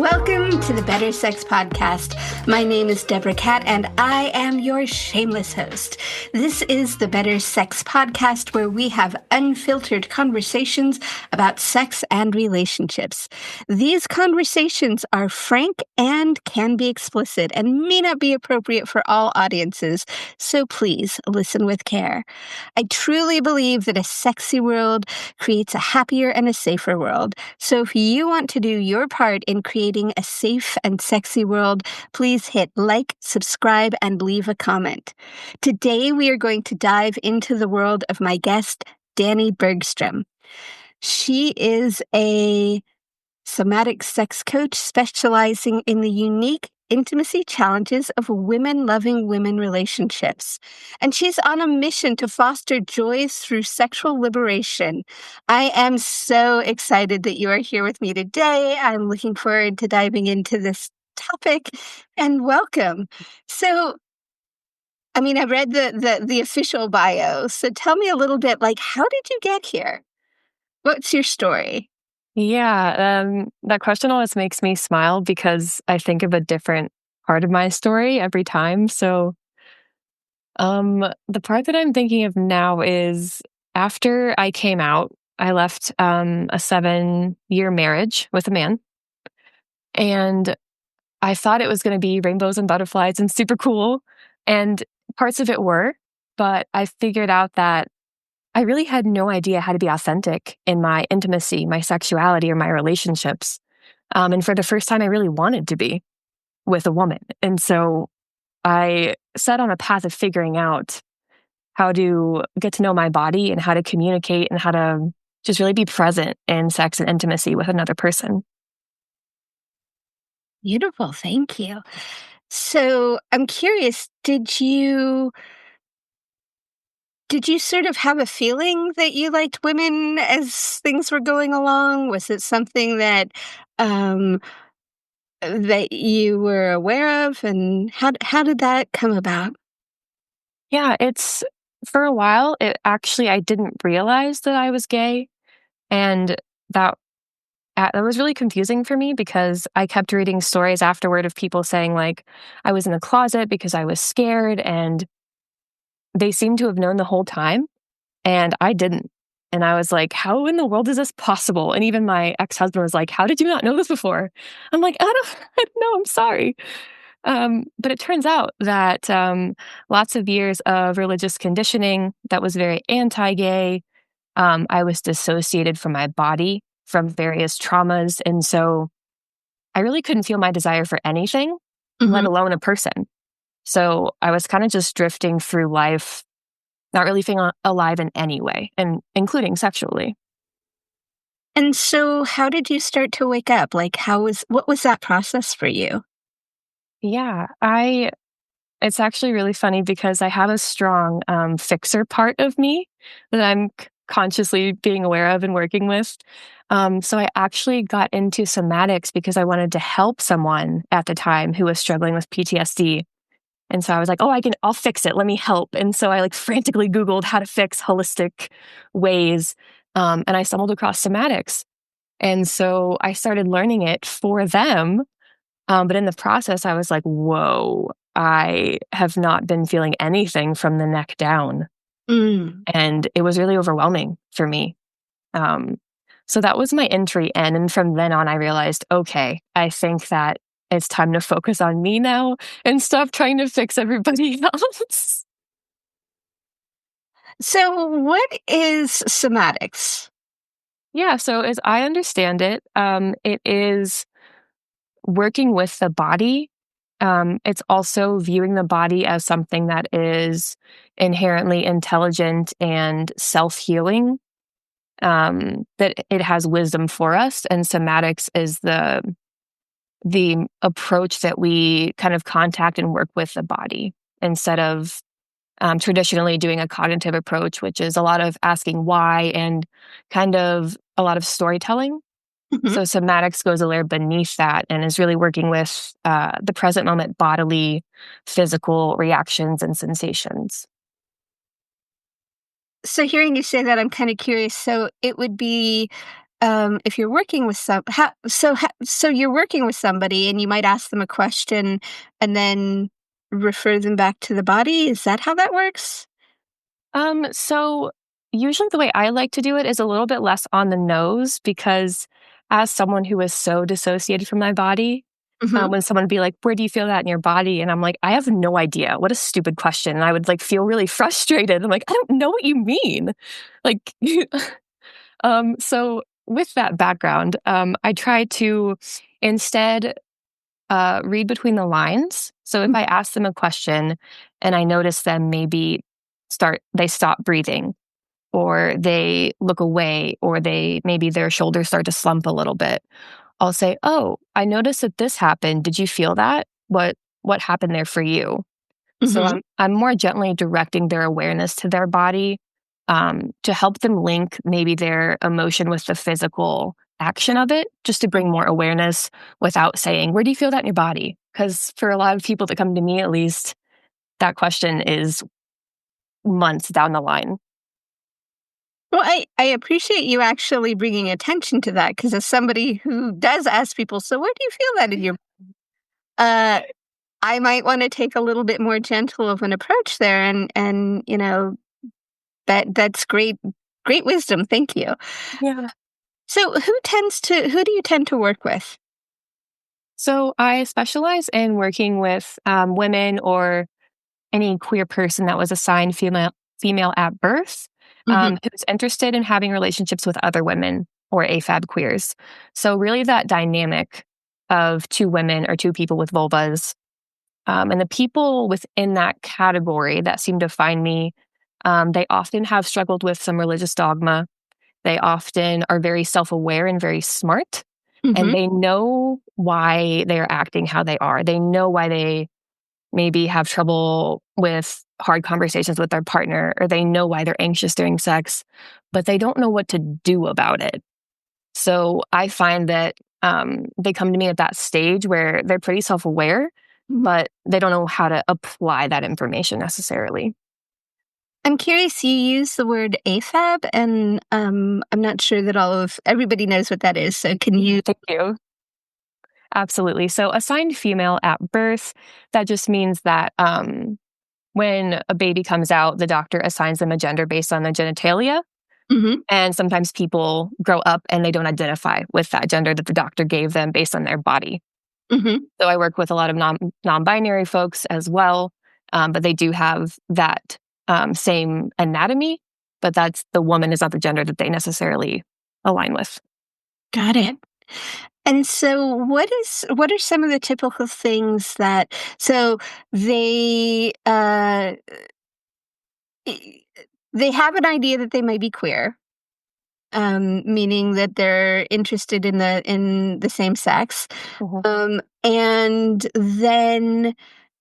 Welcome to the Better Sex Podcast. My name is Deborah Catt, and I am your shameless host. This is the Better Sex Podcast, where we have unfiltered conversations about sex and relationships. These conversations are frank and can be explicit and may not be appropriate for all audiences, so please listen with care. I truly believe that a sexy world creates a happier and a safer world. So if you want to do your part in creating a safe and sexy world, please hit like, subscribe, and leave a comment. Today, we are going to dive into the world of my guest, Danie Bergstrom. She is a somatic sex coach specializing in the unique intimacy challenges of women-loving women relationships. And she's on a mission to foster joys through sexual liberation. I am so excited that you are here with me today. I'm looking forward to diving into this topic, and welcome. So, I read the official bio. So tell me a little bit, how did you get here? What's your story? Yeah, that question always makes me smile because I think of a different part of my story every time. So, the part that I'm thinking of now is after I came out, I left a 7-year marriage with a man, and I thought it was going to be rainbows and butterflies and super cool, and parts of it were, but I figured out that I really had no idea how to be authentic in my intimacy, my sexuality, or my relationships. And for the first time, I really wanted to be with a woman. And so I set on a path of figuring out how to get to know my body and how to communicate and how to just really be present in sex and intimacy with another person. Beautiful. Thank you. So I'm curious, did you sort of have a feeling that you liked women as things were going along? Was it something that that you were aware of, and how did that come about? Yeah, it's for a while, I didn't realize that I was gay. And that that was really confusing for me because I kept reading stories afterward of people saying, like, I was in the closet because I was scared, and they seemed to have known the whole time, and I didn't. And I was like, how in the world is this possible? And even my ex-husband was like, how did you not know this before? I'm like, I don't know, I'm sorry. But it turns out that lots of years of religious conditioning that was very anti-gay, I was dissociated from my body from various traumas. And so I really couldn't feel my desire for anything, let alone a person. So I was kind of just drifting through life, not really feeling alive in any way, and including sexually. And so how did you start to wake up? What was that process for you? Yeah, it's actually really funny because I have a strong fixer part of me that I'm consciously being aware of and working with. So I actually got into somatics because I wanted to help someone at the time who was struggling with PTSD. And so I was like, I'll fix it. Let me help. And so I frantically Googled how to fix holistic ways. And I stumbled across somatics. And so I started learning it for them. But in the process, I was like, whoa, I have not been feeling anything from the neck down. And it was really overwhelming for me. So that was my entry in. And from then on, I realized, okay, I think that it's time to focus on me now and stop trying to fix everybody else. So what is somatics? Yeah, so as I understand it, it is working with the body. It's also viewing the body as something that is inherently intelligent and self-healing, that it has wisdom for us. And somatics is the approach that we kind of contact and work with the body instead of traditionally doing a cognitive approach, which is a lot of asking why and kind of a lot of storytelling. So somatics goes a layer beneath that and is really working with the present moment bodily, physical reactions and sensations. So hearing you say that, I'm kind of curious. So it would be if you're working with so you're working with somebody and you might ask them a question and then refer them back to the body? Is that how that works? So usually the way I like to do it is a little bit less on the nose because as someone who is so dissociated from my body, Mhm. when someone would be like, "Where do you feel that in your body?" And I'm like, "I have no idea. What a stupid question." And I would like feel really frustrated. I'm like, "I don't know what you mean." Like, so with that background, I try to instead read between the lines. So if Mm. I ask them a question and I notice them maybe they stop breathing or they look away or maybe their shoulders start to slump a little bit, I'll say, "Oh, I noticed that this happened. Did you feel that? What happened there for you?" So Mhm. I'm more gently directing their awareness to their body, to help them link maybe their emotion with the physical action of it, just to bring more awareness without saying, "Where do you feel that in your body?" Because for a lot of people that come to me, at least, that question is months down the line. Well, I appreciate you actually bringing attention to that because as somebody who does ask people, "So where do you feel that in your" uh, I might wanna take a little bit more gentle of an approach there and, that's great wisdom, thank you. Yeah. So who do you tend to work with? So I specialize in working with women or any queer person that was assigned female at birth, Mhm. who's interested in having relationships with other women or AFAB queers. So really that dynamic of two women or two people with vulvas. And the people within that category that seem to find me, they often have struggled with some religious dogma. They often are very self-aware and very smart, and Mhm. they know why they are acting how they are. They know why they maybe have trouble with hard conversations with their partner, or they know why they're anxious during sex, but they don't know what to do about it. So I find that they come to me at that stage where they're pretty self aware, but they don't know how to apply that information necessarily. I'm curious, you use the word AFAB, and, I'm not sure that all of everybody knows what that is, so can you Thank you. Absolutely. So assigned female at birth, that just means that when a baby comes out, the doctor assigns them a gender based on the genitalia. Mhm. And sometimes people grow up and they don't identify with that gender that the doctor gave them based on their body. Mhm. So I work with a lot of non-binary folks as well, but they do have that same anatomy, but that's the woman is not the gender that they necessarily align with. Got it. And so what are some of the typical things that so they, I they have an idea that they might be queer, meaning that they're interested in the same sex, Mhm. and then,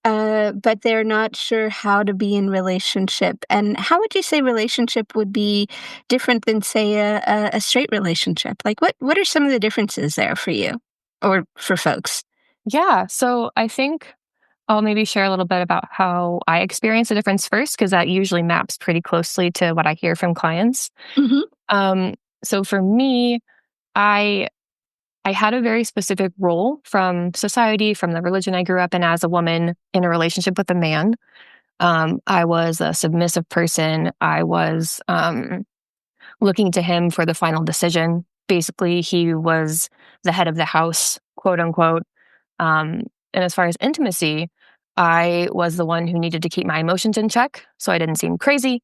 but they're not sure how to be in relationship. And how would you say relationship would be different than, say, a straight relationship? Like, what are some of the differences there for you or for folks? Yeah. So I think I'll maybe share a little bit about how I experience the difference first, because that usually maps pretty closely to what I hear from clients. Mhm, Um, so for me, I I had a very specific role from society, from the religion I grew up in as a woman in a relationship with a man. I was a submissive person. I was looking to him for the final decision. Basically, he was the head of the house, quote unquote. Um, and as far as intimacy, I was the one who needed to keep my emotions in check so I didn't seem crazy.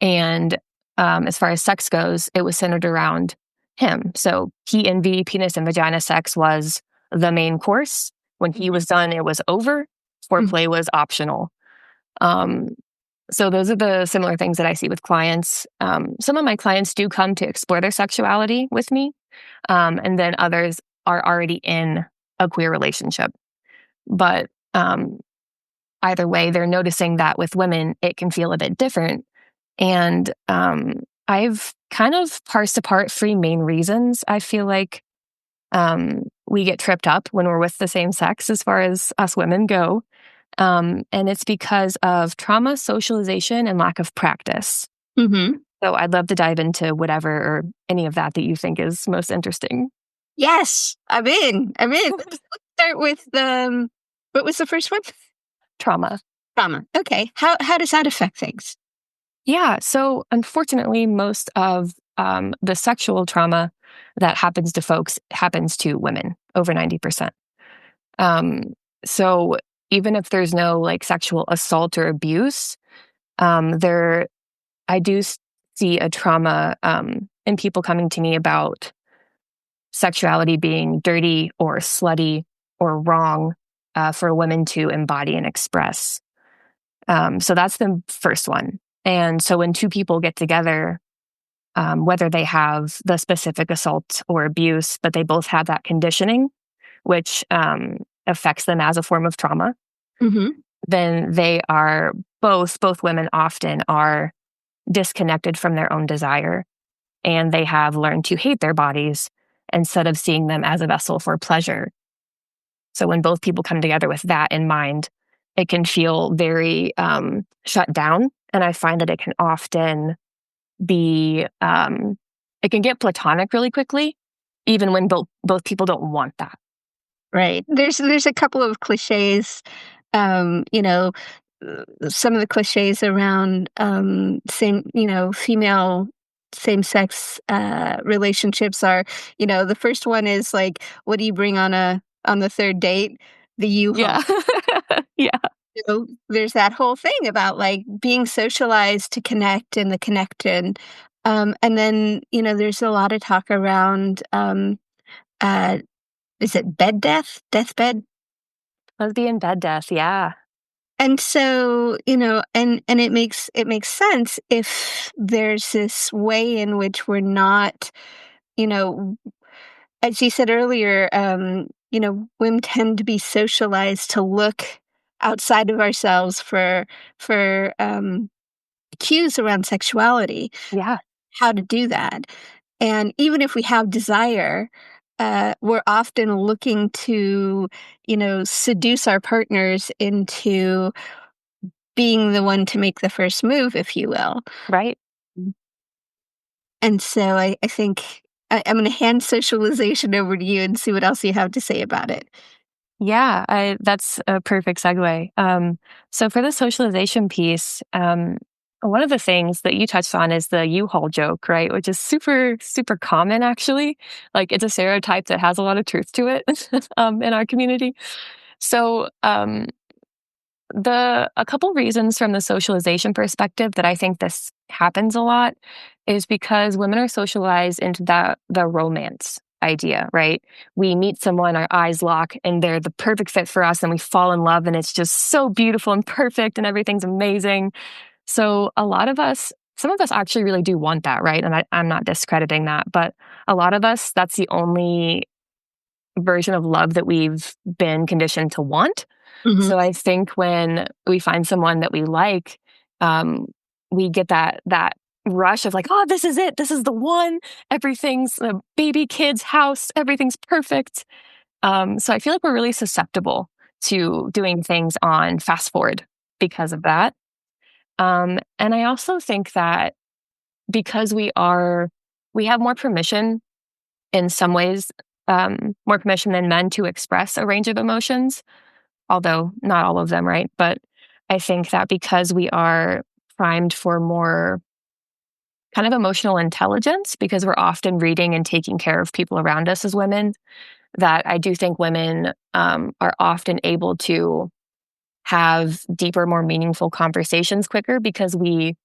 And as far as sex goes, it was centered around him. So PNV, penis and vagina sex, was the main course. When he was done, it was over. mhm. Foreplay was optional. Um, so those are the similar things that I see with clients. Some of my clients do come to explore their sexuality with me, and then others are already in a queer relationship. But either way, they're noticing that with women, it can feel a bit different. And I've kind of parsed apart three main reasons I feel like we get tripped up when we're with the same sex as far as us women go. And it's because of trauma, socialization, and lack of practice. Mhm. So I'd love to dive into whatever or any of that you think is most interesting. Yes, I'm in. I'm in. Let's start with what was the first one? Trauma. Trauma. Okay. How does that affect things? Yeah. So unfortunately, most of the sexual trauma that happens to folks happens to women, over 90%. Um, so even if there's no like sexual assault or abuse, there I do see a trauma in people coming to me about sexuality being dirty or slutty or wrong for women to embody and express. So that's the first one. And so when two people get together, whether they have the specific assault or abuse, but they both have that conditioning, which affects them as a form of trauma, Mm-hmm. then they are both women often are disconnected from their own desire, and they have learned to hate their bodies instead of seeing them as a vessel for pleasure. So when both people come together with that in mind, it can feel very shut down. And I find that it can often be, it can get platonic really quickly, even when both people don't want that. Right. There's a couple of cliches, you know, some of the cliches around female same sex relationships are, the first one is like, what do you bring on the third date? The U-Haul. Yeah. Yeah. There's that whole thing about like being socialized to connect and the connection. And then, there's a lot of talk around uh is it bed death? Deathbed? Lesbian bed death. Yeah. And so, and it makes sense if there's this way in which we're not, you know, as you said earlier, women tend to be socialized to look outside of ourselves for cues around sexuality, Yeah. how to do that. And even if we have desire, we're often looking to, seduce our partners into being the one to make the first move, if you will. Right. And so I think I'm going to hand socialization over to you and see what else you have to say about it. Yeah, that's a perfect segue. So for the socialization piece, one of the things that you touched on is the U-Haul joke, right? Which is super, super common, actually. Like it's a stereotype that has a lot of truth to it in our community. So a couple reasons from the socialization perspective that I think this happens a lot is because women are socialized into the romance idea, right? We meet someone, our eyes lock, and they're the perfect fit for us, and we fall in love, and it's just so beautiful and perfect, and everything's amazing. So some of us actually really do want that, right? And I'm not discrediting that, but a lot of us, that's the only version of love that we've been conditioned to want. Mhm. So I think when we find someone that we like, we get that rush of like, oh, this is it. This is the one. Everything's a baby, kids, house. Everything's perfect. So I feel like we're really susceptible to doing things on fast forward because of that. And I also think that because we have more permission in some ways, more permission than men to express a range of emotions, although not all of them, right? But I think that because we are primed for more kind of emotional intelligence, because we're often reading and taking care of people around us as women, that I do think women are often able to have deeper, more meaningful conversations quicker because we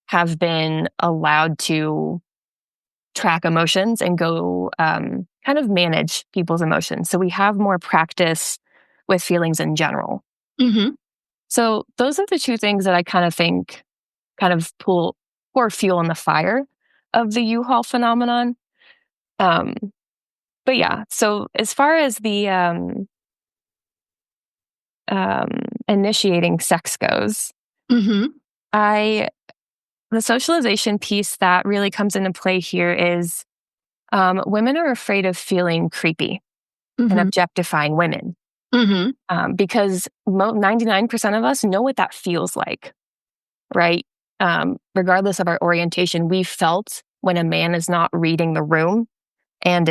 have been allowed to track emotions and go kind of manage people's emotions. So we have more practice with feelings in general. Mhm. So those are the two things that I kind of think kind of pour fuel in the fire of the U-Haul phenomenon. Um, but yeah, so as far as the um, initiating sex goes, Mhm. the socialization piece that really comes into play here is women are afraid of feeling creepy and Mhm. objectifying women Mhm. because 99% of us know what that feels like, right? regardless of our orientation, we felt when a man is not reading the room and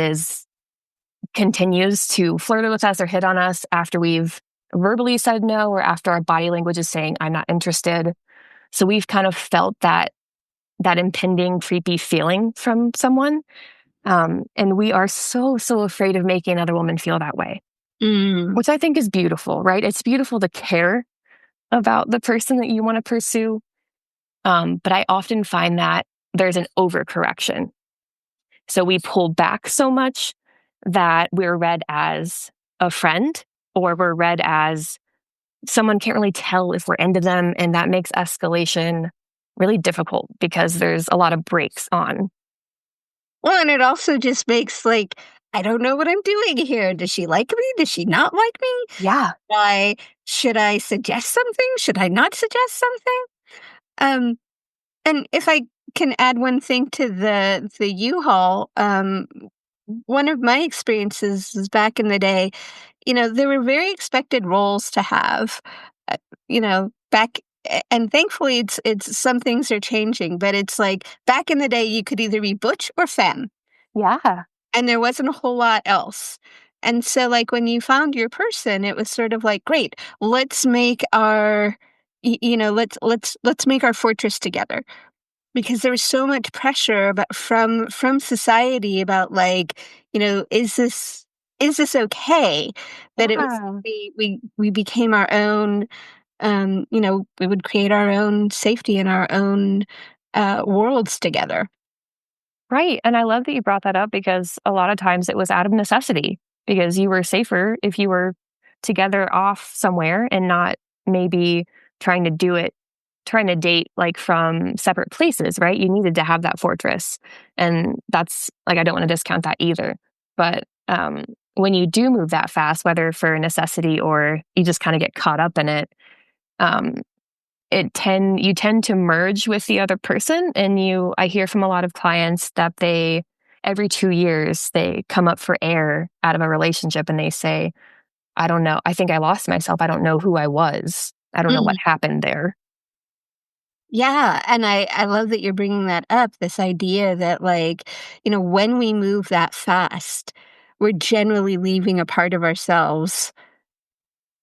continues to flirt with us or hit on us after we've verbally said no, or after our body language is saying, I'm not interested. So we've kind of felt that impending creepy feeling from someone. And we are so afraid of making another woman feel that way, which I think is beautiful, right? It's beautiful to care about the person that you want to pursue. But I often find that there's an overcorrection. So we pull back so much that we're read as a friend, or we're read as someone can't really tell if we're into them. And that makes escalation really difficult because there's a lot of brakes on. Well, and it also just makes I don't know what I'm doing here. Does she like me? Does she not like me? Yeah. Should I suggest something? Should I not suggest something? And if I can add one thing to the U-Haul, one of my experiences is back in the day, there were very expected roles to have, uh, back, and thankfully it's some things are changing, but it's back in the day you could either be butch or femme, Yeah. and there wasn't a whole lot else. And so when you found your person, it was sort of great, let's make our let's make our fortress together, because there was so much pressure from society about is this okay, that it was Yeah. we became our own, we would create our own safety and our own worlds together. Right. And I love that you brought that up because a lot of times it was out of necessity because you were safer if you were together off somewhere and not maybe trying to date from separate places, right? You needed to have that fortress. And that's I don't want to discount that either. But when you do move that fast, whether for necessity or you just kind of get caught up in it, um, you tend to merge with the other person. And I hear from a lot of clients that every 2 years, they come up for air out of a relationship and they say, I don't know. I think I lost myself. I don't know who I was. I don't know what happened there. Yeah, and I love that you're bringing that up, this idea that, when we move that fast, we're generally leaving a part of ourselves.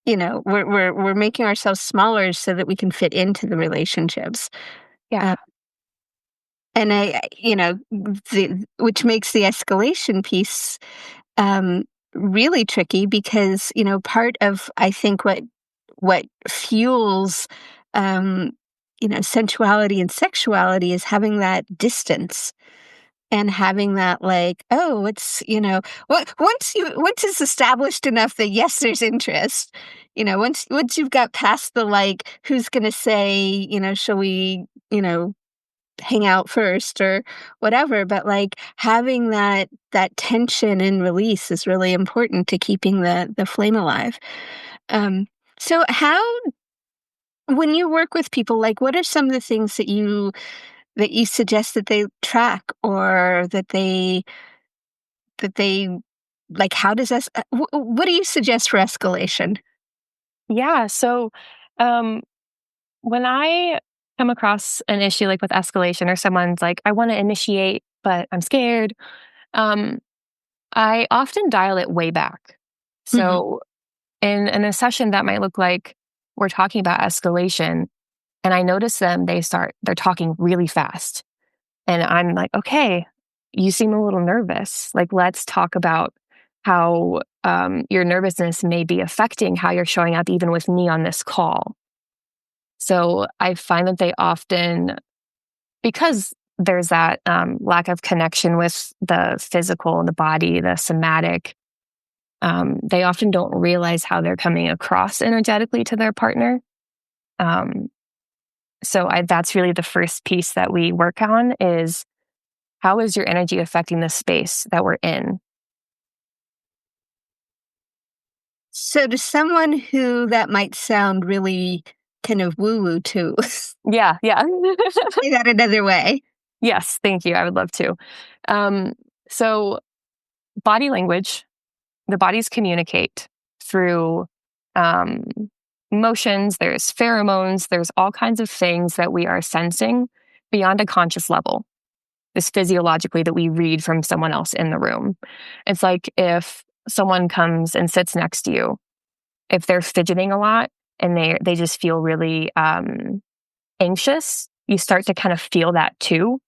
We're making ourselves smaller so that we can fit into the relationships. Uh, Yeah. and which makes the escalation piece really tricky, because, part of, I think, what fuels, um, sensuality and sexuality is having that distance, and having that, oh, it's, once it's established enough that, yes, there's interest, once you've got past the, who's gonna say, shall we, hang out first or whatever, but having that tension and release is really important to keeping the flame alive. Um, so how when you work with people, what are some of the things that you suggest that they track, or that they how does what do you suggest for escalation? Yeah. So um, when I come across an issue like with escalation or someone's like, I want to initiate, but I'm scared, um, I often dial it way back. Mhm. So in a session that might look like we're talking about escalation, and I notice they're talking really fast. And I'm like, okay, you seem a little nervous. Let's talk about how your nervousness may be affecting how you're showing up, even with me on this call. So I find that they often, because there's that lack of connection with the physical, the body, the somatic, they often don't realize how they're coming across energetically to their partner. Um, that's really the first piece that we work on is how is your energy affecting the space that we're in? So to someone who that might sound really kind of woo-woo to, Yeah, yeah. say that another way. Yes, thank you. I would love to. Um, so, body language, the bodies communicate through um, emotions, there's pheromones, there's all kinds of things that we are sensing beyond a conscious level. This physiologically that we read from someone else in the room. It's like if someone comes and sits next to you, if they're fidgeting a lot and they just feel really anxious, you start to kind of feel that too,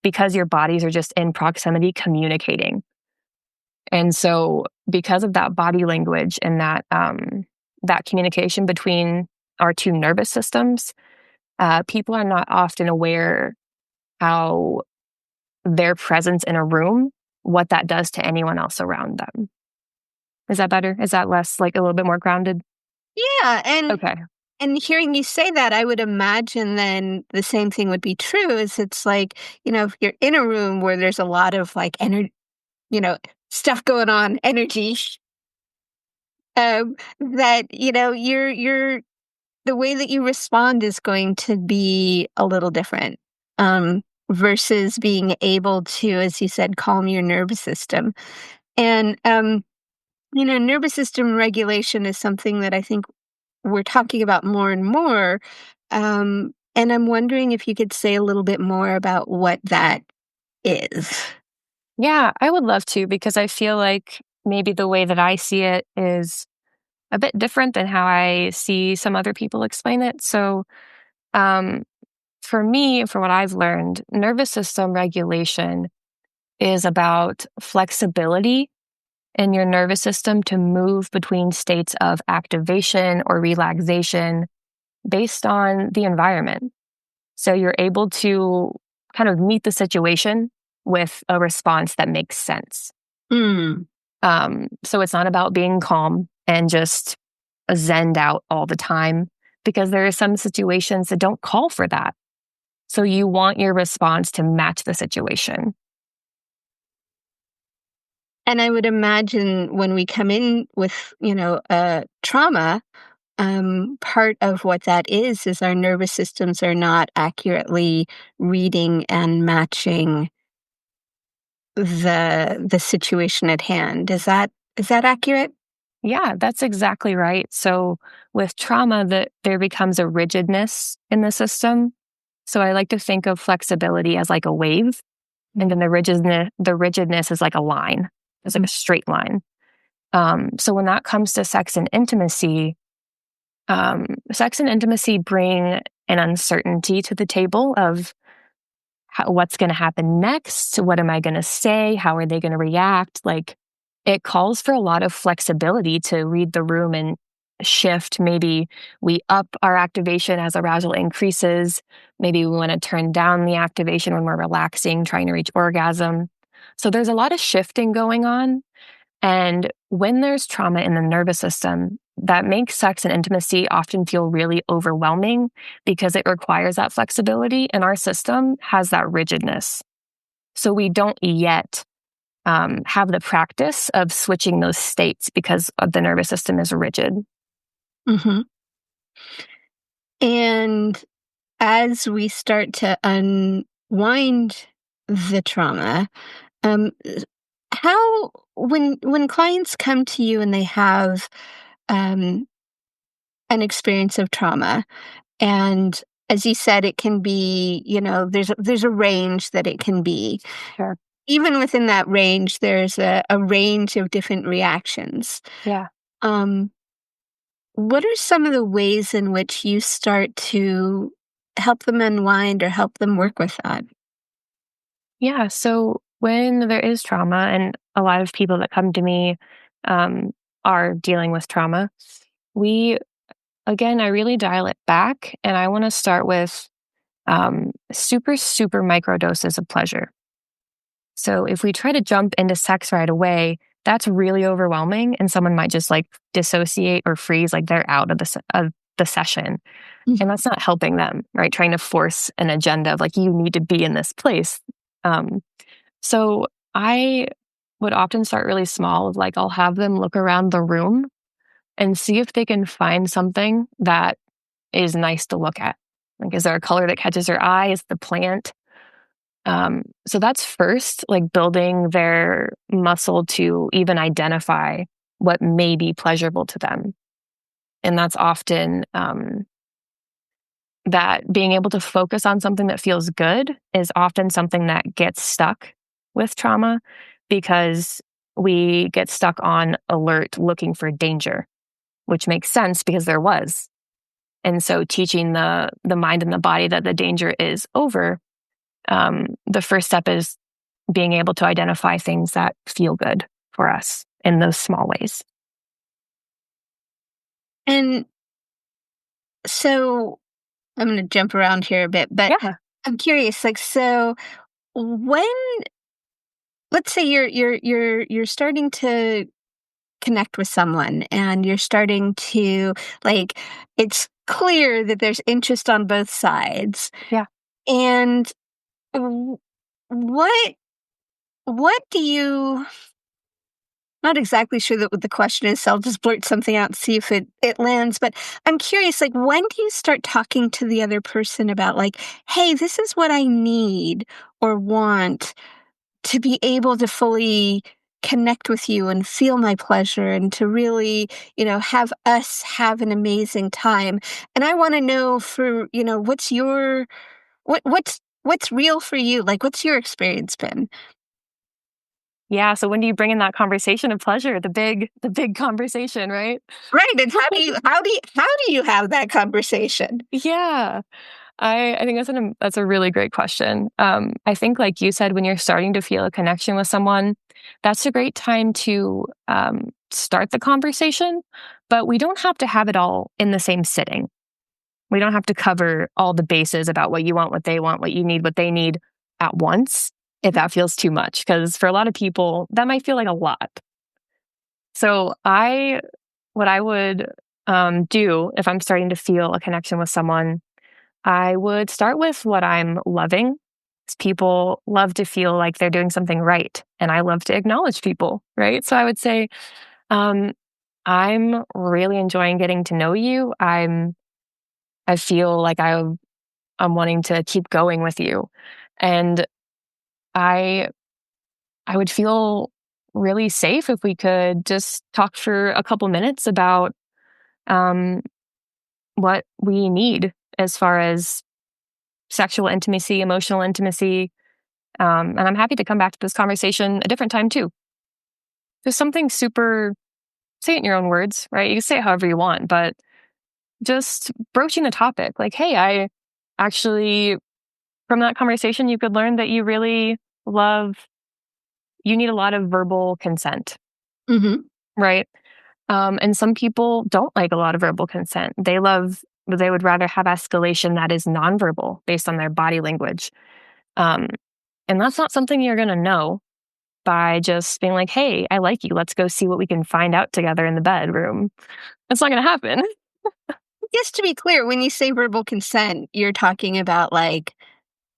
because your bodies are just in proximity communicating. And so because of that body language and that communication between our two nervous systems, people are not often aware how their presence in a room, what that does to anyone else around them. Is that better? Is that less, like, a little bit more grounded? Yeah, Okay. and hearing you say that, I would imagine then the same thing would be true, is it's like, if you're in a room where there's a lot of, like, you know, stuff going on, energy, that, you're the way that you respond is going to be a little different, versus being able to, as you said, calm your nervous system. And, nervous system regulation is something that I think we're talking about more and more. And I'm wondering if you could say a little bit more about what that is. Yeah, I would love to, because I feel like maybe the way that I see it is a bit different than how I see some other people explain it. So, um, for me, for what I've learned, nervous system regulation is about flexibility in your nervous system to move between states of activation or relaxation based on the environment. So you're able to kind of meet the situation with a response that makes sense. Mm. So it's not about being calm and just zened out all the time, because there are some situations that don't call for that. So you want your response to match the situation. And I would imagine when we come in with, trauma, part of what that is our nervous systems are not accurately reading and matching the situation at hand. Is that accurate? Yeah, that's exactly right. So with trauma, that there becomes a rigidness in the system. So I like to think of flexibility as like a wave, and then the rigidness is like a line. It's like a straight line. So when that comes to sex and intimacy bring an uncertainty to the table of what's going to happen next. What am I going to say? How are they going to react? Like, it calls for a lot of flexibility to read the room and shift. Maybe we up our activation as arousal increases. Maybe we want to turn down the activation when we're relaxing, trying to reach orgasm. So there's a lot of shifting going on. And when there's trauma in the nervous system, that makes sex and intimacy often feel really overwhelming because it requires that flexibility, and our system has that rigidness. So we don't yet have the practice of switching those states because the nervous system is rigid. Hmm. And as we start to unwind the trauma, um, how when clients come to you and they have um, an experience of trauma, and as you said, it can be, there's a range that it can be. Sure. Even within that range, there's a range of different reactions. Yeah. Um, what are some of the ways in which you start to help them unwind or help them work with that? Yeah. So when there is trauma, and a lot of people that come to me um, are dealing with trauma, we, again, I really dial it back, and I want to start with super, super micro doses of pleasure. So if we try to jump into sex right away, that's really overwhelming, and someone might just like dissociate or freeze, like they're out of the session, and that's not helping them, right? Trying to force an agenda of like, you need to be in this place. Um, so I would often start really small, of like, I'll have them look around the room and see if they can find something that is nice to look at. Like, is there a color that catches their eye? Is the plant? So that's first, like building their muscle to even identify what may be pleasurable to them. And that's often that being able to focus on something that feels good is often something that gets stuck with trauma because we get stuck on alert looking for danger, which makes sense because there was. And so teaching the mind and the body that the danger is over, the first step is being able to identify things that feel good for us in those small ways. And so I'm going to jump around here a bit, but Yeah. I'm curious, like, so when, let's say you're starting to connect with someone and you're starting to, like, it's clear that there's interest on both sides. Yeah. And w- what what do you, not exactly sure that what the question is, so I'll just blurt something out and see if it lands. But I'm curious, like, when do you start talking to the other person about, like, hey, this is what I need or want to be able to fully connect with you and feel my pleasure and to really, have us have an amazing time. And I want to know for, what's your what's real for you? Like, what's your experience been? Yeah. So when do you bring in that conversation of pleasure, the big conversation, right? Right. And how do you have that conversation? Yeah. I think that's a really great question. I think, like you said, when you're starting to feel a connection with someone, that's a great time to start the conversation. But we don't have to have it all in the same sitting. We don't have to cover all the bases about what you want, what they want, what you need, what they need at once. If that feels too much, because for a lot of people, that might feel like a lot. So what I would do if I'm starting to feel a connection with someone, I would start with what I'm loving. 'Cause people love to feel like they're doing something right, and I love to acknowledge people, right? So I would say, um, I'm really enjoying getting to know you. I feel like I'm wanting to keep going with you, and I I would feel really safe if we could just talk for a couple minutes about um, what we need as far as sexual intimacy, emotional intimacy. And I'm happy to come back to this conversation a different time too. There's something super, say it in your own words, right? You can say it however you want, but just broaching the topic like, hey, I actually, from that conversation, you could learn that you need a lot of verbal consent, Hmm. right? And some people don't like a lot of verbal consent. They would rather have escalation that is nonverbal based on their body language. Um, and that's not something you're going to know by just being like, hey, I like you. Let's go see what we can find out together in the bedroom. That's not going to happen. Just to be clear, when you say verbal consent, you're talking about, like,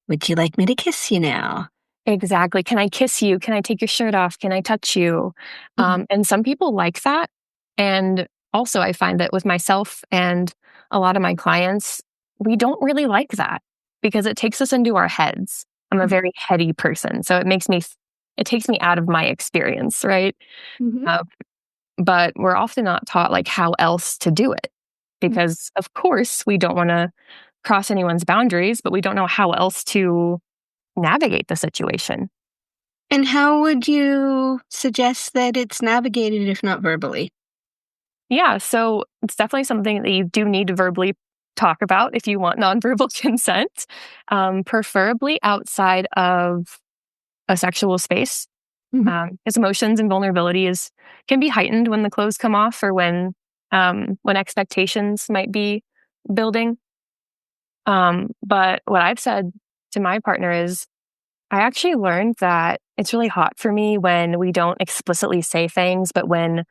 would you like me to kiss you now? Exactly. Can I kiss you? Can I take your shirt off? Can I touch you? Mhm. And some people like that. And also, I find that with myself and a lot of my clients, we don't really like that because it takes us into our heads. I'm a Mhm. very heady person. So it takes me out of my experience, right? Mhm. Uh, but we're often not taught like how else to do it because, of course, we don't want to cross anyone's boundaries, but we don't know how else to navigate the situation. And how would you suggest that it's navigated if not verbally? Yeah, so it's definitely something that you do need to verbally talk about if you want nonverbal consent, preferably outside of a sexual space. Mhm. Because emotions and vulnerability can be heightened when the clothes come off or when expectations might be building. But what I've said to my partner is, I actually learned that it's really hot for me when we don't explicitly say things, but when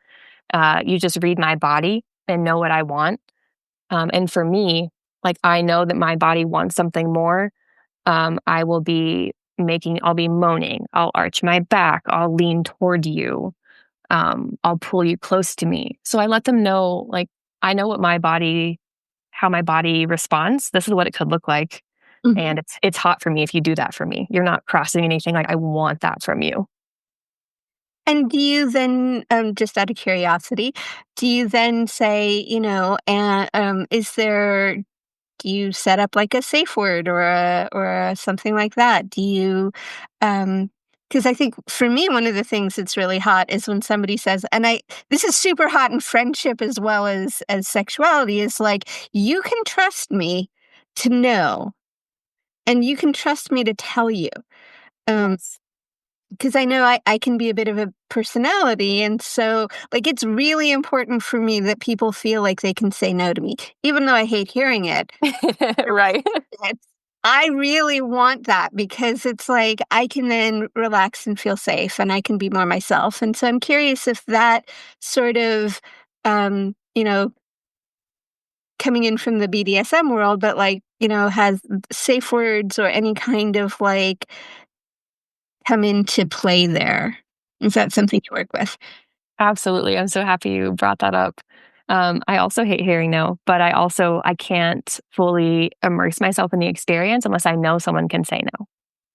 you just read my body and know what I want. And for me, like I know that my body wants something more. I'll be moaning. I'll arch my back. I'll lean toward you. I'll pull you close to me. So I let them know, like, I know how my body responds. This is what it could look like. Mhm. And it's hot for me if you do that for me. You're not crossing anything. Like, I want that from you. And do you then, just out of curiosity, do you then say, is there do you set up like a safe word or a something like that? Do you, because I think for me, one of the things that's really hot is when somebody says, and this is super hot in friendship as well as sexuality, is like, you can trust me to know, and you can trust me to tell you. Yes. Because I know I can be a bit of a personality, and so, like, it's really important for me that people feel like they can say no to me, even though I hate hearing it. Right. It's I really want that because it's like I can then relax and feel safe, and I can be more myself, and so I'm curious if that sort of, coming in from the BDSM world, but, like, has safe words or any kind of, like, come into play there. Is that something you work with? Absolutely. I'm so happy you brought that up. I also hate hearing no, but I can't fully immerse myself in the experience unless I know someone can say no.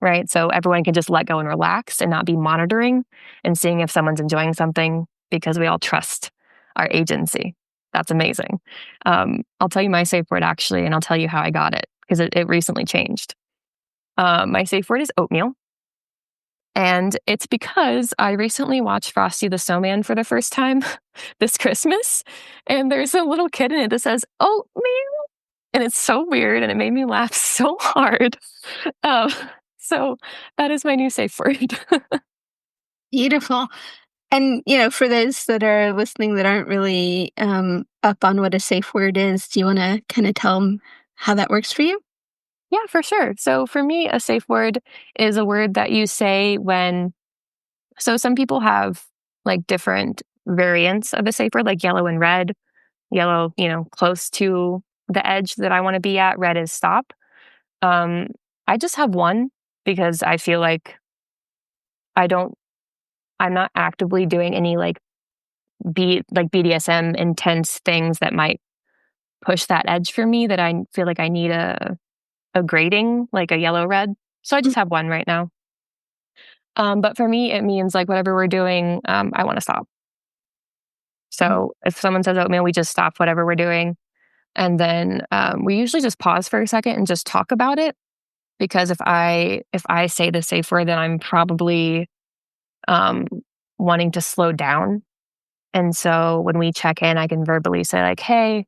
Right. So everyone can just let go and relax and not be monitoring and seeing if someone's enjoying something because we all trust our agency. That's amazing. I'll tell you my safe word actually, and I'll tell you how I got it because it recently changed. My safe word is oatmeal. And it's because I recently watched Frosty the Snowman for the first time this Christmas. And there's a little kid in it that says, oatmeal. And it's so weird. And it made me laugh so hard. Um, so that is my new safe word. Beautiful. And, for those that are listening that aren't really, up on what a safe word is, do you wanna kinda tell them how that works for you? Yeah, for sure. So for me, a safe word is a word that you say when, so some people have like different variants of a safe word, like yellow and red. Yellow, close to the edge that I want to be at. Red is stop. Um, I just have one because I feel like I don't, I'm not actively doing any like BDSM intense things that might push that edge for me that I feel like I need a grading, like a yellow red. So I Mm, just have one right now. But for me, it means like whatever we're doing, I want to stop. mhm. So if someone says oatmeal, we just stop whatever we're doing. And then we usually just pause for a second and just talk about it. Because if I say the safe word, then I'm probably um, wanting to slow down. And so when we check in, I can verbally say like, "Hey,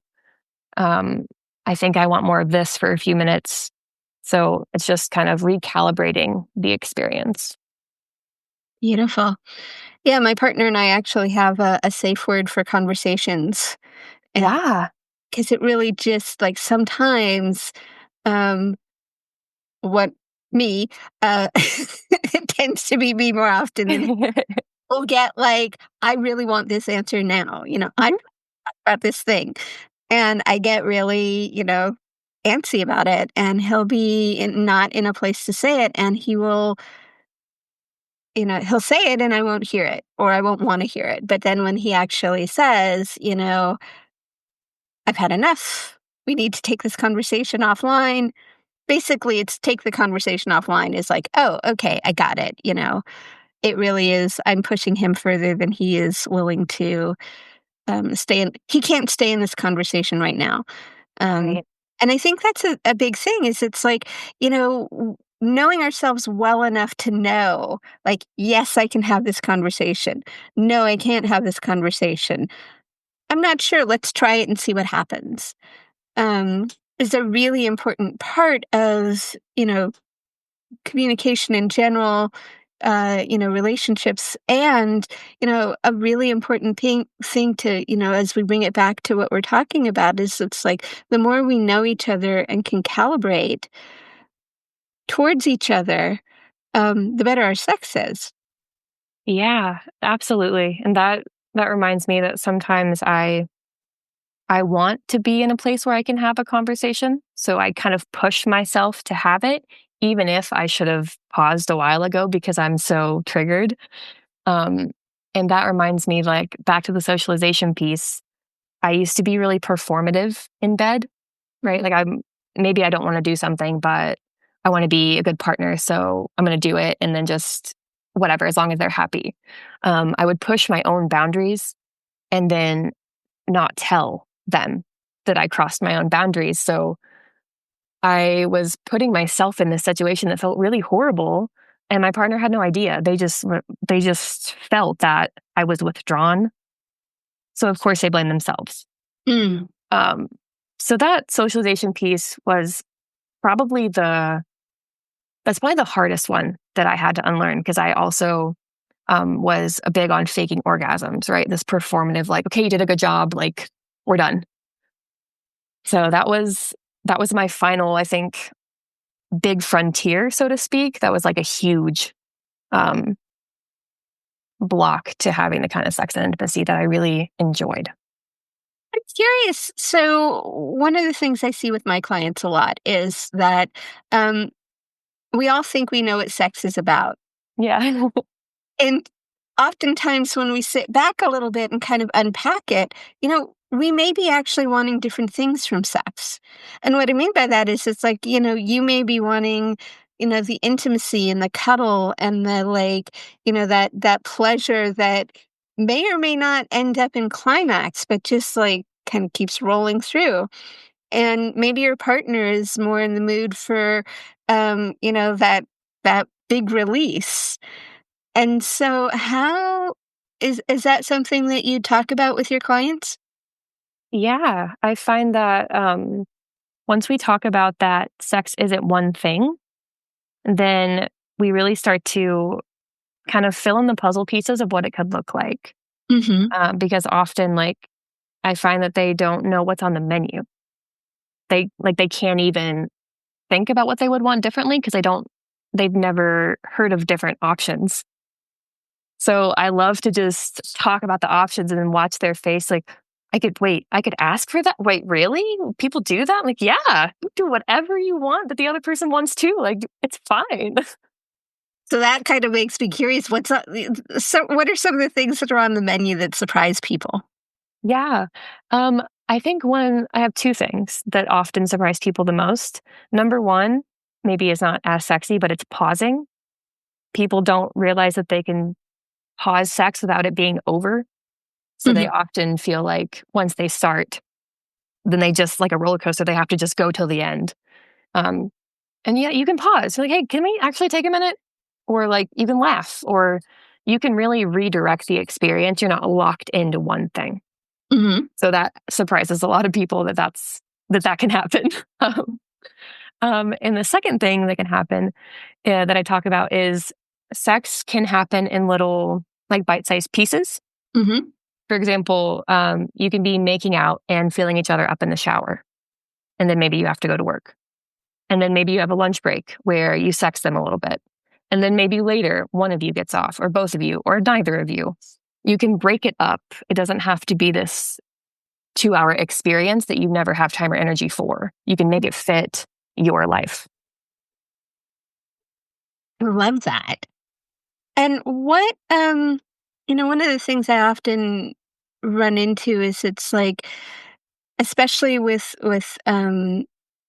um, I think I want more of this for a few minutes." So it's just kind of recalibrating the experience. Beautiful. Yeah, my partner and I actually have a safe word for conversations, Yeah. because it really just, like, sometimes, um, what me, it tends to be me more often than will get, like, "I really want this answer now," "I about this thing." And I get really, antsy about it, and he'll be not in a place to say it, and he'll say it and I won't hear it, or I won't wanna hear it. But then when he actually says, "I've had enough. We need to take this conversation offline." Basically, it's take the conversation offline is like, "Oh, okay, I got it," It really is I'm pushing him further than he is willing to, stay in he can't stay in this conversation right now. Um, Right. and I think that's a big thing is it's like, knowing ourselves well enough to know, like, yes, I can have this conversation. No, I can't have this conversation. I'm not sure. Let's try it and see what happens. Um, is a really important part of, communication in general, relationships, and a really important thing to as we bring it back to what we're talking about is it's like the more we know each other and can calibrate towards each other, the better our sex is. Yeah, absolutely. And that reminds me that sometimes I want to be in a place where I can have a conversation. So I kind of push myself to have it, even if I should have paused a while ago because I'm so triggered. Um, and that reminds me, like, back to the socialization piece. I used to be really performative in bed, right? Like, maybe I don't want to do something, but I want to be a good partner. So I'm going to do it and then just whatever, as long as they're happy. I would push my own boundaries and then not tell them that I crossed my own boundaries. So I was putting myself in this situation that felt really horrible, and my partner had no idea. They just felt that I was withdrawn. So of course they blame themselves. Mm. Um, so that socialization piece was probably that's probably the hardest one that I had to unlearn, because I also was a big on faking orgasms, right? This performative, like, okay, you did a good job, like, we're done. So that was my final, I think, big frontier, so to speak. That was like a huge um, block to having the kind of sex and intimacy that I really enjoyed. I'm curious. So, one of the things I see with my clients a lot is that we all think we know what sex is about. Yeah. And oftentimes, when we sit back a little bit and kind of unpack it, we may be actually wanting different things from sex. And what I mean by that is it's like, you may be wanting, the intimacy and the cuddle and the like, that pleasure that may or may not end up in climax, but just like kind of keeps rolling through. And maybe your partner is more in the mood for, that big release. And so how is that something that you talk about with your clients? Yeah. I find that once we talk about that sex isn't one thing, then we really start to kind of fill in the puzzle pieces of what it could look like. Mhm. Because often, like, I find that they don't know what's on the menu. They can't even think about what they would want differently, because they've never heard of different options. So I love to just talk about the options and then watch their face, like, I could ask for that? Wait, really? People do that? Like, yeah, you do whatever you want that the other person wants too. Like, it's fine. So that kind of makes me curious, what are some of the things that are on the menu that surprise people? Yeah. I think I have two things that often surprise people the most. Number one, maybe is not as sexy, but it's pausing. People don't realize that they can pause sex without it being over. So they Mhm. often feel like once they start, then they just, like a roller coaster, they have to just go till the end. Um, and yeah, you can pause. Like, hey, can we actually take a minute? Or like you can laugh, or you can really redirect the experience. You're not locked into one thing. Mhm. So that surprises a lot of people that can happen. And the second thing that can happen that I talk about is sex can happen in little, like, bite-sized pieces. Mhm. For example, you can be making out and feeling each other up in the shower, and then maybe you have to go to work. And then maybe you have a lunch break where you sex them a little bit. And then maybe later, one of you gets off, or both of you, or neither of you. You can break it up. It doesn't have to be this 2-hour experience that you never have time or energy for. You can make it fit your life. I love that. And one of the things I often run into is it's like, especially with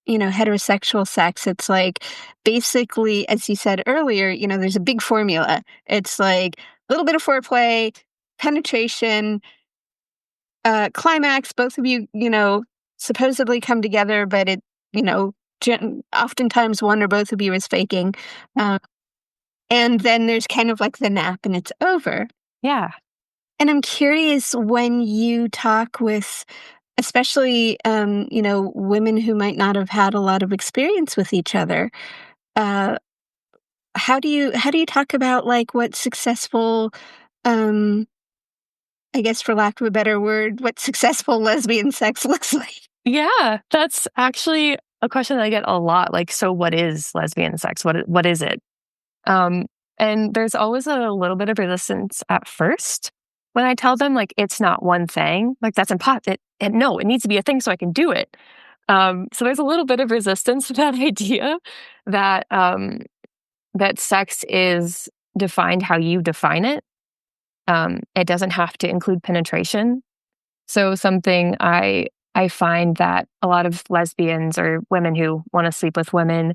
heterosexual sex, it's like basically, as you said earlier, there's a big formula. It's like a little bit of foreplay, penetration, climax, both of you, supposedly come together, but you know, oftentimes one or both of you is faking. Uh, and then there's kind of like the nap and it's over. Yeah. And I'm curious when you talk with, especially, women who might not have had a lot of experience with each other. Uh, how do you talk about like what successful, um, I guess for lack of a better word, what successful lesbian sex looks like? Yeah. That's actually a question that I get a lot. Like, so what is lesbian sex? What is it? Um, and there's always a little bit of resistance at first when I tell them, like, it's not one thing. Like, that's impossible. No, it needs to be a thing so I can do it. So there's a little bit of resistance to that idea that that sex is defined how you define it. It doesn't have to include penetration. So something I find that a lot of lesbians or women who want to sleep with women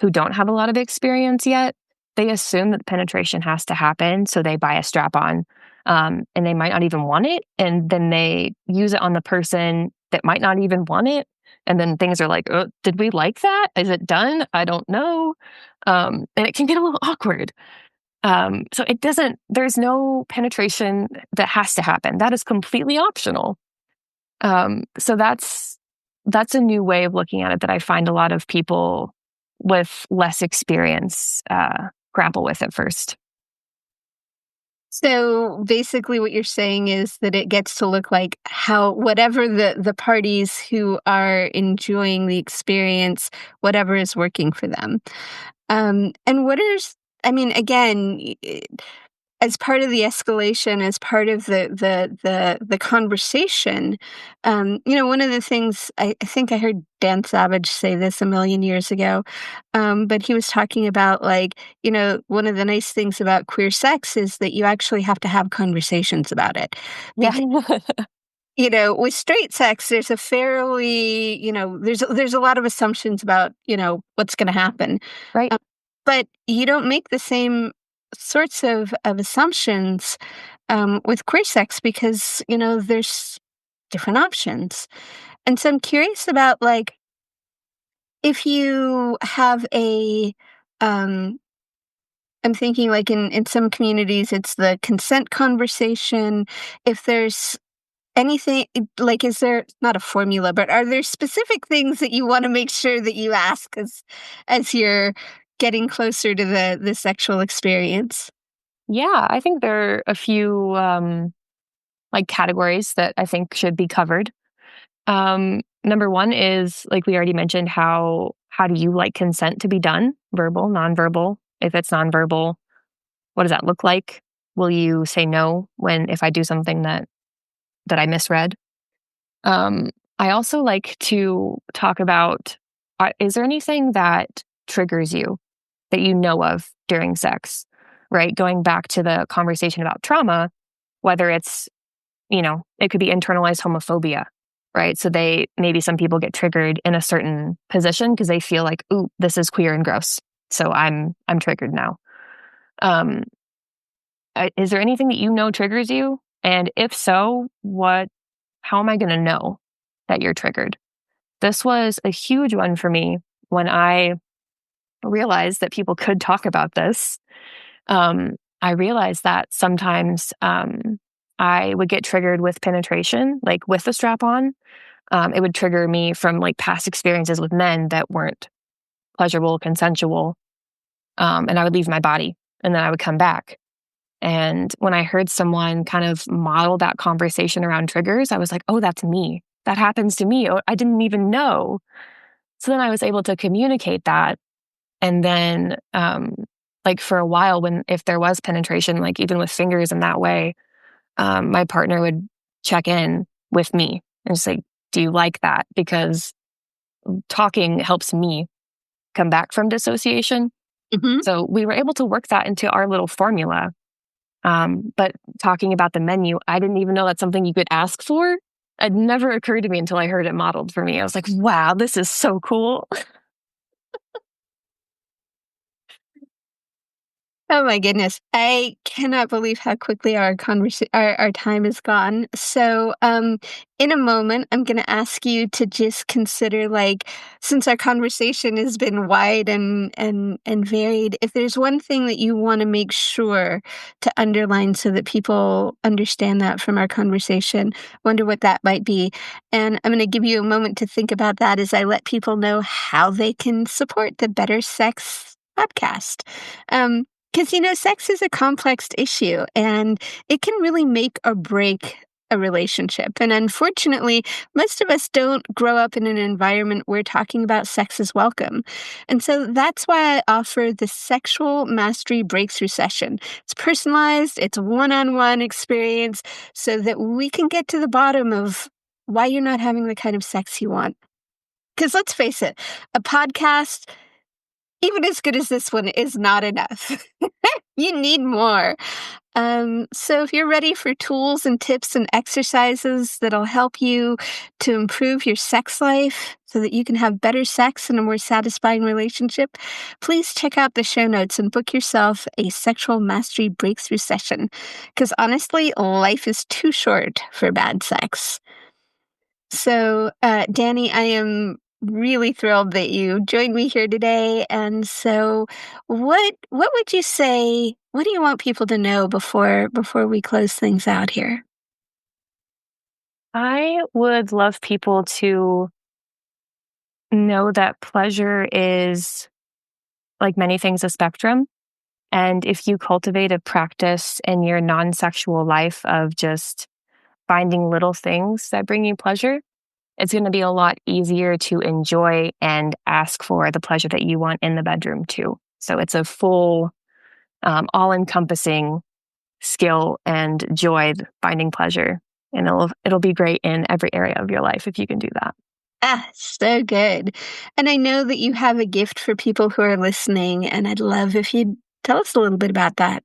who don't have a lot of experience yet, they assume that penetration has to happen, so they buy a strap-on, and they might not even want it, and then they use it on the person that might not even want it, and then things are like, "Oh, did we like that? Is it done? I don't know." And it can get a little awkward. So there's no penetration that has to happen. That is completely optional. So that's a new way of looking at it that I find a lot of people with less experience grapple with at first. So basically what you're saying is that it gets to look like how whatever the parties who are enjoying the experience, whatever is working for them. And what is I mean, again, as part of the escalation, as part of the conversation, one of the things I think I heard Dan Savage say this a million years ago, but he was talking about like, one of the nice things about queer sex is that you actually have to have conversations about it. Yeah. With straight sex, there's a fairly, there's a lot of assumptions about, what's going to happen. Right. Um, but you don't make the same sorts of assumptions with queer sex because, there's different options. And so I'm curious about like if you have um, I'm thinking like in some communities, it's the consent conversation. If there's anything like, is there not a formula, but are there specific things that you wanna make sure that you ask as you're getting closer to the sexual experience? Yeah, I think there are a few like categories that I think should be covered. Number one is like we already mentioned, how do you like consent to be done? Verbal, nonverbal. If it's nonverbal, what does that look like? Will you say no if I do something that I misread? Um, I also like to talk about, is there anything that triggers you that you know of during sex, right? Going back to the conversation about trauma, whether it's, it could be internalized homophobia, right? So maybe some people get triggered in a certain position because they feel like, ooh, this is queer and gross. So I'm triggered now. Um, is there anything that triggers you? And if so, how am I going to know that you're triggered? This was a huge one for me when I realized that people could talk about this. I realized that sometimes I would get triggered with penetration, like with the strap on. It would trigger me from like past experiences with men that weren't pleasurable, consensual. And I would leave my body and then I would come back. And when I heard someone kind of model that conversation around triggers, I was like, oh, that's me. That happens to me. Oh, I didn't even know. So then I was able to communicate that. And then, like for a while, if there was penetration, like even with fingers in that way, my partner would check in with me and say, do you like that? Because talking helps me come back from dissociation. Mhm. So we were able to work that into our little formula. But talking about the menu, I didn't even know that's something you could ask for. It never occurred to me until I heard it modeled for me. I was like, wow, this is so cool. Oh my goodness. I cannot believe how quickly our time is gone. So, in a moment, I'm gonna ask you to just consider, like, since our conversation has been wide and varied, if there's one thing that you wanna make sure to underline so that people understand that from our conversation, wonder what that might be. And I'm gonna give you a moment to think about that as I let people know how they can support the Better Sex podcast. Um, because, sex is a complex issue and it can really make or break a relationship. And unfortunately, most of us don't grow up in an environment where talking about sex is welcome. And so that's why I offer the Sexual Mastery Breakthrough Session. It's personalized, it's a one on one experience so that we can get to the bottom of why you're not having the kind of sex you want. Because let's face it, a podcast even as good as this one is not enough. You need more. So if you're ready for tools and tips and exercises that'll help you to improve your sex life so that you can have better sex and a more satisfying relationship, please check out the show notes and book yourself a sexual mastery breakthrough session. Because honestly, life is too short for bad sex. So, Danie, I am really thrilled that you joined me here today. And so, what would you say? What do you want people to know before we close things out here? I would love people to know that pleasure is, like many things, a spectrum. And if you cultivate a practice in your non sexual life of just finding little things that bring you pleasure, it's going to be a lot easier to enjoy and ask for the pleasure that you want in the bedroom too. So it's a full, all encompassing skill and joy finding pleasure. And it'll be great in every area of your life if you can do that. Ah, so good. And I know that you have a gift for people who are listening, and I'd love if you'd tell us a little bit about that.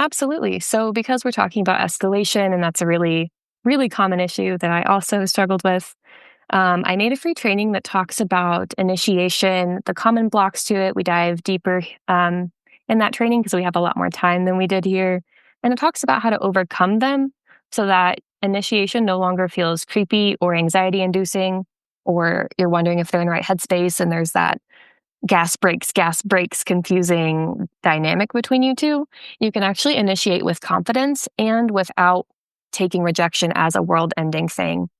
Absolutely. So because we're talking about escalation, and that's a really, really common issue that I also struggled with, I made a free training that talks about initiation, the common blocks to it. We dive deeper in that training because we have a lot more time than we did here. And it talks about how to overcome them so that initiation no longer feels creepy or anxiety inducing, or you're wondering if they're in the right headspace. And there's that gas brakes confusing dynamic between you two. You can actually initiate with confidence and without taking rejection as a world ending thing.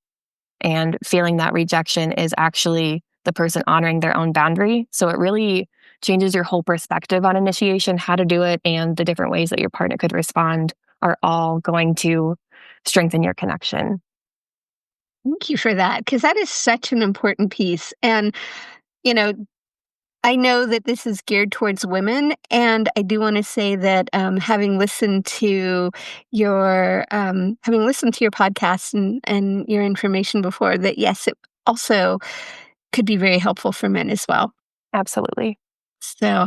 And feeling that rejection is actually the person honoring their own boundary. So it really changes your whole perspective on initiation, how to do it, and the different ways that your partner could respond are all going to strengthen your connection. Thank you for that, because that is such an important piece. And, you know, I know that this is geared towards women, and I do want to say that having listened to your podcast and your information before, that yes, it also could be very helpful for men as well. Absolutely. So,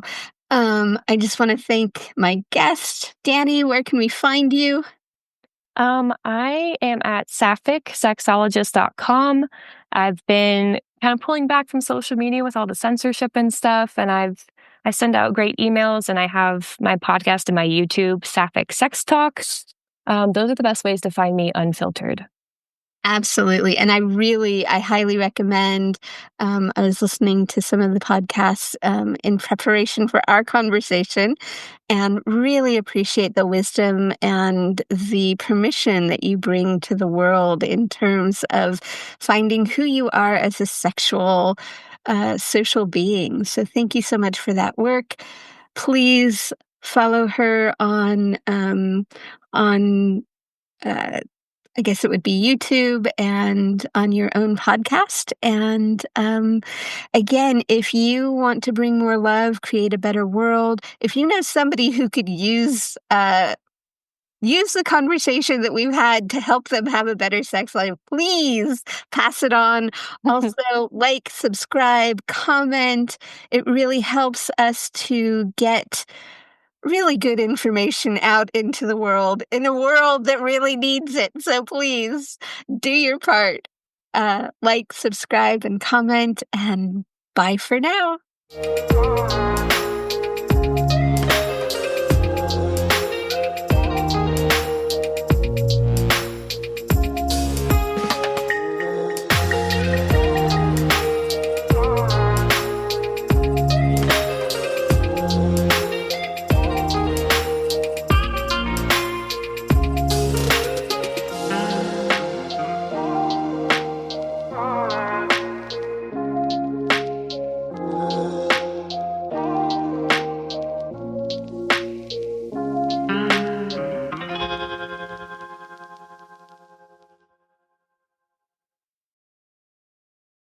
I just want to thank my guest, Danie. Where can we find you? I am at saphicsexologist.com. I've been kind of pulling back from social media with all the censorship and stuff, and I send out great emails, and I have my podcast and my YouTube, Sapphic Sex Talks. Those are the best ways to find me unfiltered. Absolutely. And I highly recommend, I was listening to some of the podcasts in preparation for our conversation and really appreciate the wisdom and the permission that you bring to the world in terms of finding who you are as a sexual, social being. So thank you so much for that work. Please follow her on I guess it would be YouTube and on your own podcast. And again, if you want to bring more love, create a better world, if you know somebody who could use the conversation that we've had to help them have a better sex life, please pass it on. Also, like, subscribe, comment. It really helps us to get really good information out into the world, in a world that really needs it. So please do your part. Like, subscribe, and comment, and bye for now.